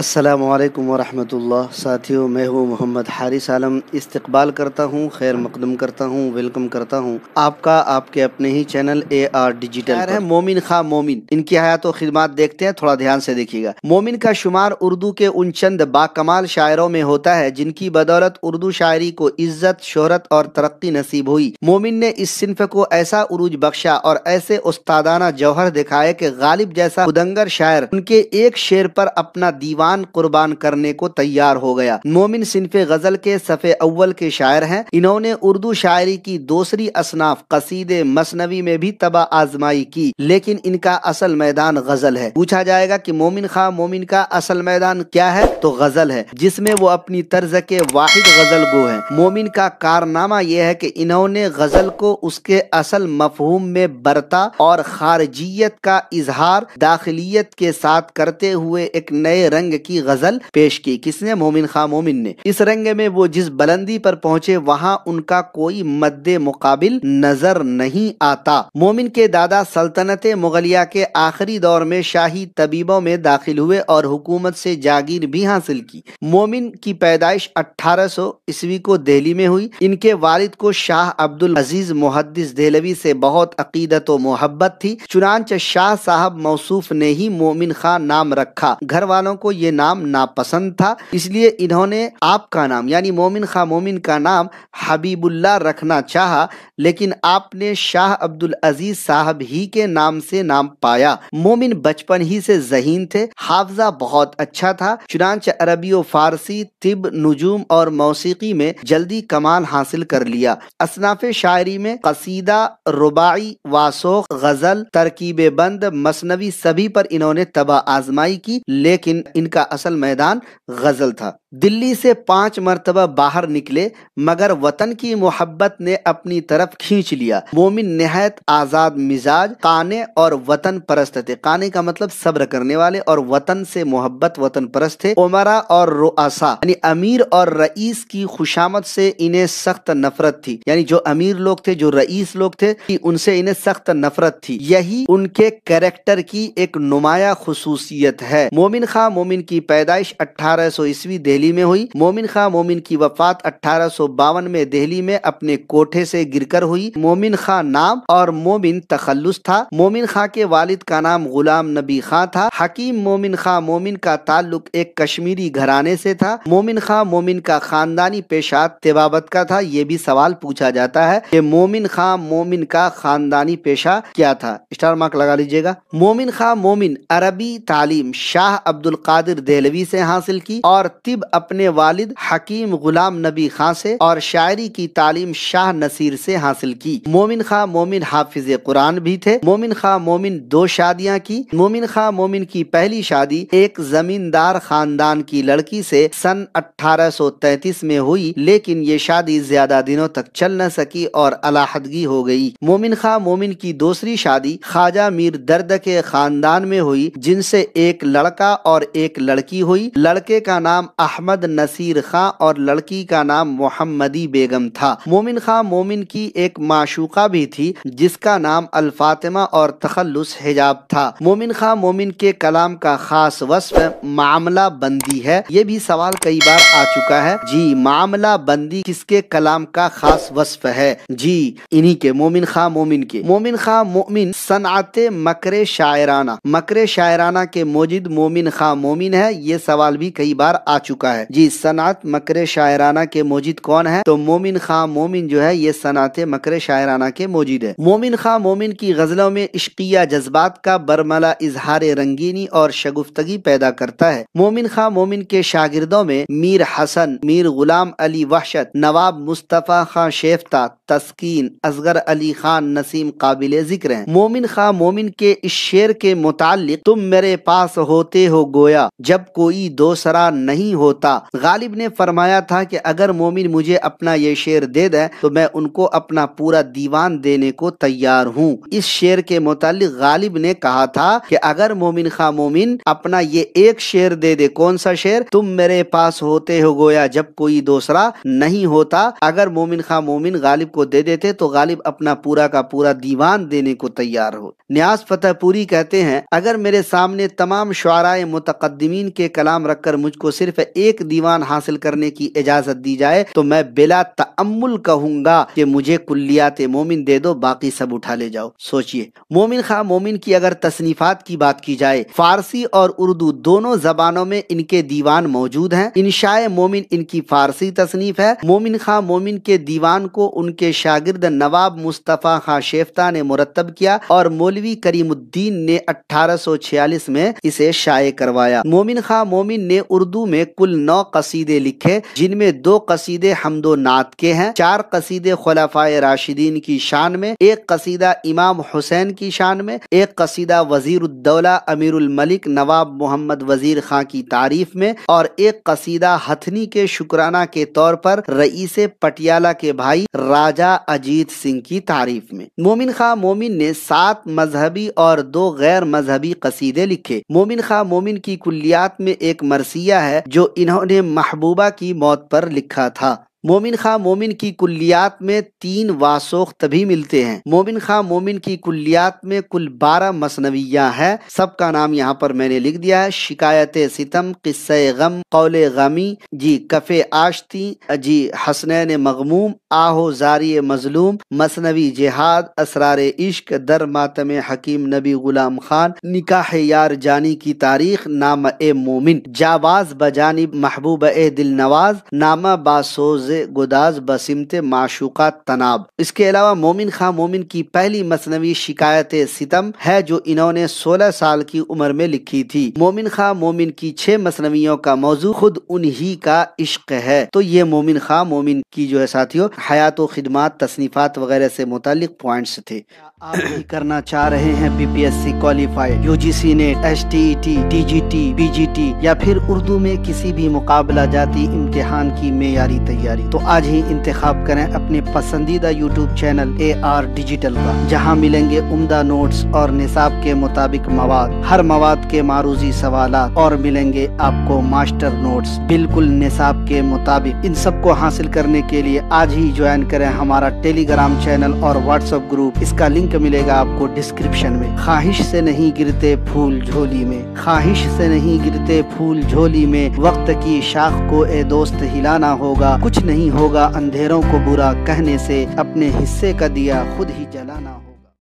السلام علیکم ورحمۃ اللہ ساتھیوں، میں ہوں محمد حارث عالم۔ استقبال کرتا ہوں، خیر مقدم کرتا ہوں، ویلکم کرتا ہوں آپ کا آپ کے اپنے ہی چینل AR ڈیجیٹل پر۔ مومن خواہ مومن، ان کی حیات و خدمات دیکھتے ہیں، تھوڑا دھیان سے دیکھیے گا۔ مومن کا شمار اردو کے ان چند باکمال شاعروں میں ہوتا ہے جن کی بدولت اردو شاعری کو عزت، شہرت اور ترقی نصیب ہوئی۔ مومن نے اس صنف کو ایسا عروج بخشا اور ایسے استادانہ جوہر دکھائے کہ غالب جیسا خدنگر شاعر ان کے ایک شعر پر اپنا دیوان قربان کرنے کو تیار ہو گیا۔ مومن صنف غزل کے صف اول کے شاعر ہیں۔ انہوں نے اردو شاعری کی دوسری اصناف قصیدے، مثنوی میں بھی طبع آزمائی کی، لیکن ان کا اصل میدان غزل ہے۔ پوچھا جائے گا کہ مومن خواہ مومن کا اصل میدان کیا ہے، تو غزل ہے، جس میں وہ اپنی طرز کے واحد غزل گو ہیں۔ مومن کا کارنامہ یہ ہے کہ انہوں نے غزل کو اس کے اصل مفہوم میں برتا اور خارجیت کا اظہار داخلیت کے ساتھ کرتے ہوئے ایک نئے رنگ کی غزل پیش کی۔ کس نے؟ مومن خواہ مومن نے۔ اس رنگ میں وہ جس بلندی پر پہنچے وہاں ان کا کوئی مد مقابل نظر نہیں آتا۔ مومن کے دادا سلطنت مغلیہ کے آخری دور میں شاہی طبیبوں میں داخل ہوئے اور حکومت سے جاگیر بھی حاصل کی۔ مومن کی پیدائش 1800 کو دہلی میں ہوئی۔ ان کے والد کو شاہ عبد العزیز محدث دہلوی سے بہت عقیدت و محبت تھی، چنانچہ شاہ صاحب موصوف نے ہی مومن خواہ نام رکھا۔ گھر والوں کو یہ نام ناپسند تھا، اس لیے انہوں نے آپ کا نام یعنی مومن خواہ مومن کا نام حبیب اللہ رکھنا چاہا، لیکن آپ نے شاہ عبد العزیز صاحب ہی کے نام سے نام پایا۔ مومن بچپن ہی سے ذہین تھے، حافظہ بہت اچھا تھا، چنانچہ عربی و فارسی، طب، نجوم اور موسیقی میں جلدی کمال حاصل کر لیا۔ اصناف شاعری میں قصیدہ، رباعی، واسوق، غزل، ترکیب بند، مثنوی سبھی پر انہوں نے طبع آزمائی کی، لیکن ان کا اصل میدان غزل تھا۔ دلی سے 5 مرتبہ باہر نکلے مگر وطن کی محبت نے اپنی طرف کھینچ لیا۔ مومن نہایت آزاد مزاج، قانع اور وطن پرست تھے۔ قانع کا مطلب صبر کرنے والے، اور وطن سے محبت، وطن پرست تھے۔ عمرا اور رؤسا یعنی امیر اور رئیس کی خوشامد سے انہیں سخت نفرت تھی، یعنی جو امیر لوگ تھے، جو رئیس لوگ تھے، ان سے انہیں سخت نفرت تھی۔ یہی ان کے کریکٹر کی ایک نمایاں خصوصیت ہے۔ مومن خواہ مومن کی پیدائش 1800 دہلی میں ہوئی۔ مومن خواہ مومن کی وفات 1852 میں دہلی میں اپنے کوٹھے سے گر کر ہوئی۔ مومن خواہ نام اور مومن تخلص تھا۔ مومن خواہ کے والد کا نام غلام نبی خواہ تھا۔ حکیم مومن خواہ مومن کا تعلق ایک کشمیری گھرانے سے تھا۔ مومن خواہ مومن کا خاندانی پیشہ طبابت کا تھا۔ یہ بھی سوال پوچھا جاتا ہے کہ مومن خواہ مومن کا خاندانی پیشہ کیا تھا، اسٹار مارک لگا لیجئے گا۔ مومن خواہ مومن عربی تعلیم شاہ عبد القادر دہلوی سے حاصل کی، اور طب اپنے والد حکیم غلام نبی خاں سے، اور شاعری کی تعلیم شاہ نصیر سے حاصل کی۔ مومن خواہ مومن حافظ قرآن بھی تھے۔ مومن خواہ مومن 2 شادیاں کی۔ مومن خواہ مومن کی پہلی شادی ایک زمیندار خاندان کی لڑکی سے سن 1833 میں ہوئی، لیکن یہ شادی زیادہ دنوں تک چل نہ سکی اور علیحدگی ہو گئی۔ مومن خواہ مومن کی دوسری شادی خواجہ میر درد کے خاندان میں ہوئی، جن سے ایک لڑکا اور ایک لڑکی ہوئی۔ لڑکے کا نام احمد نصیر خاں اور لڑکی کا نام محمدی بیگم تھا۔ مومن خواہ مومن کی ایک معشوقہ بھی تھی جس کا نام الفاطمہ اور تخلص حجاب تھا۔ مومن خواہ مومن کے کلام کا خاص وصف معاملہ بندی ہے۔ یہ بھی سوال کئی بار آ چکا ہے، جی معاملہ بندی کس کے کلام کا خاص وصف ہے؟ جی انہی کے، مومن خواہ مومن کے۔ مومن خواہ مومن صنعت مکر شاعرانہ، مکر شاعرانہ کے موجد مومن خواہ مومن ہے۔ یہ سوال بھی کئی بار آ چکا ہے، جی صنعت مکر شاعرانہ کے موجد کون ہے؟ تو مومن خواہ مومن جو ہے یہ صنعت مکر شاعرانہ کے موجد ہے۔ مومن خواہ مومن کی غزلوں میں عشقیہ جذبات کا برملا اظہار رنگینی اور شگفتگی پیدا کرتا ہے۔ مومن خواہ مومن کے شاگردوں میں میر حسن، میر غلام علی وحشت، نواب مصطفیٰ خان شیفتہ، تسکین، اصغر علی خان نسیم قابل ذکر ہیں۔ مومن خواہ مومن کے اس شعر کے متعلق تم میرے پاس ہوتے ہو گویا جب کوئی دوسرا نہیں ہوتا، غالب نے فرمایا تھا کہ اگر مومن مجھے اپنا یہ شعر دے دیں تو میں ان کو اپنا پورا دیوان دینے کو تیار ہوں۔ اس شعر کے متعلق غالب نے کہا تھا کہ اگر مومن خواہ مومن اپنا یہ ایک شعر دے دے، کون سا شعر؟ تم میرے پاس ہوتے ہو گویا جب کوئی دوسرا نہیں ہوتا، اگر مومن خواہ مومن غالب کو دے دیتے تو غالب اپنا پورا کا پورا دیوان دینے کو تیار ہو۔ نیاز فتح پوری کہتے ہیں اگر میرے سامنے تمام شعراء متقدمین عالمین کے کلام رکھ کر مجھ کو صرف ایک دیوان حاصل کرنے کی اجازت دی جائے تو میں بلا تأمل کہوں گا کہ مجھے کلیات مومن دے دو، باقی سب اٹھا لے جاؤ۔ سوچئے، مومن خواہ مومن کی اگر تصنیفات کی بات کی جائے، فارسی اور اردو دونوں زبانوں میں ان کے دیوان موجود ہیں۔ انشاء مومن ان کی فارسی تصنیف ہے۔ مومن خواہ مومن کے دیوان کو ان کے شاگرد نواب مصطفیٰ خان شیفتہ نے مرتب کیا اور مولوی کریم الدین نے 1846 میں اسے شائع کروایا۔ مومن خواہ مومن نے اردو میں کل 9 قصیدے لکھے، جن میں 2 قصیدے حمد و نعت کے ہیں، 4 قصیدے خلفائے راشدین کی شان میں، 1 قصیدہ امام حسین کی شان میں، 1 قصیدہ وزیر الدولہ امیر الملک نواب محمد وزیر خان کی تعریف میں، اور 1 قصیدہ ہتھنی کے شکرانہ کے طور پر رئیس پٹیالہ کے بھائی راجہ اجیت سنگھ کی تعریف میں۔ مومن خواہ مومن نے 7 مذہبی اور 2 غیر مذہبی قصیدے لکھے۔ مومن خواہ مومن کی کلیات میں ایک مرثیہ ہے جو انہوں نے محبوبہ کی موت پر لکھا تھا۔ مومن خواہ مومن کی کلیات میں 3 واسوخت بھی ملتے ہیں۔ مومن خواہ مومن کی کلیات میں کل 12 مثنویاں ہیں، سب کا نام یہاں پر میں نے لکھ دیا ہے۔ شکایت ستم، قصہ غم، قول غمی، جی کف آشتی، جی حسنین مغموم، آہو زاری مظلوم، مثنوی جہاد، اسرار عشق، در ماتم حکیم نبی غلام خان، نکاح یار جانی کی تاریخ، نامہ مومن، جاواز بجانب محبوب دل نواز، نامہ باسوز گداز بسمت معشوقات تناب۔ اس کے علاوہ مومن خواہ مومن کی پہلی مثنوی شکایت ستم ہے جو انہوں نے 16 سال کی عمر میں لکھی تھی۔ مومن خواہ مومن کی 6 مثنویوں کا موضوع خود انہی کا عشق ہے۔ تو یہ مومن خواہ مومن کی جو ہے ساتھیوں حیات و خدمات، تصنیفات وغیرہ سے متعلق پوائنٹس تھے۔ آپ بھی کرنا چاہ رہے ہیں BPSC qualified, UGC NET, STET، DGT، PGT یا پھر اردو میں کسی بھی مقابلہ جاتی امتحان کی معیاری تیاری، تو آج ہی انتخاب کریں اپنے پسندیدہ یوٹیوب چینل AR ڈیجیٹل کا، جہاں ملیں گے عمدہ نوٹس اور نصاب کے مطابق مواد، ہر مواد کے معروضی سوالات، اور ملیں گے آپ کو ماسٹر نوٹس بالکل نصاب کے مطابق۔ ان سب کو حاصل کرنے کے لیے آج ہی جوائن کریں ہمارا ٹیلی گرام چینل اور واٹس ایپ گروپ، اس کا لنک ملے گا آپ کو ڈسکرپشن میں۔ خواہش سے نہیں گرتے پھول جھولی میں، خواہش سے نہیں گرتے پھول جھولی میں، وقت کی شاخ کو اے دوست ہلانا ہوگا، کچھ نہیں ہوگا اندھیروں کو برا کہنے سے، اپنے حصے کا دیا خود ہی جلانا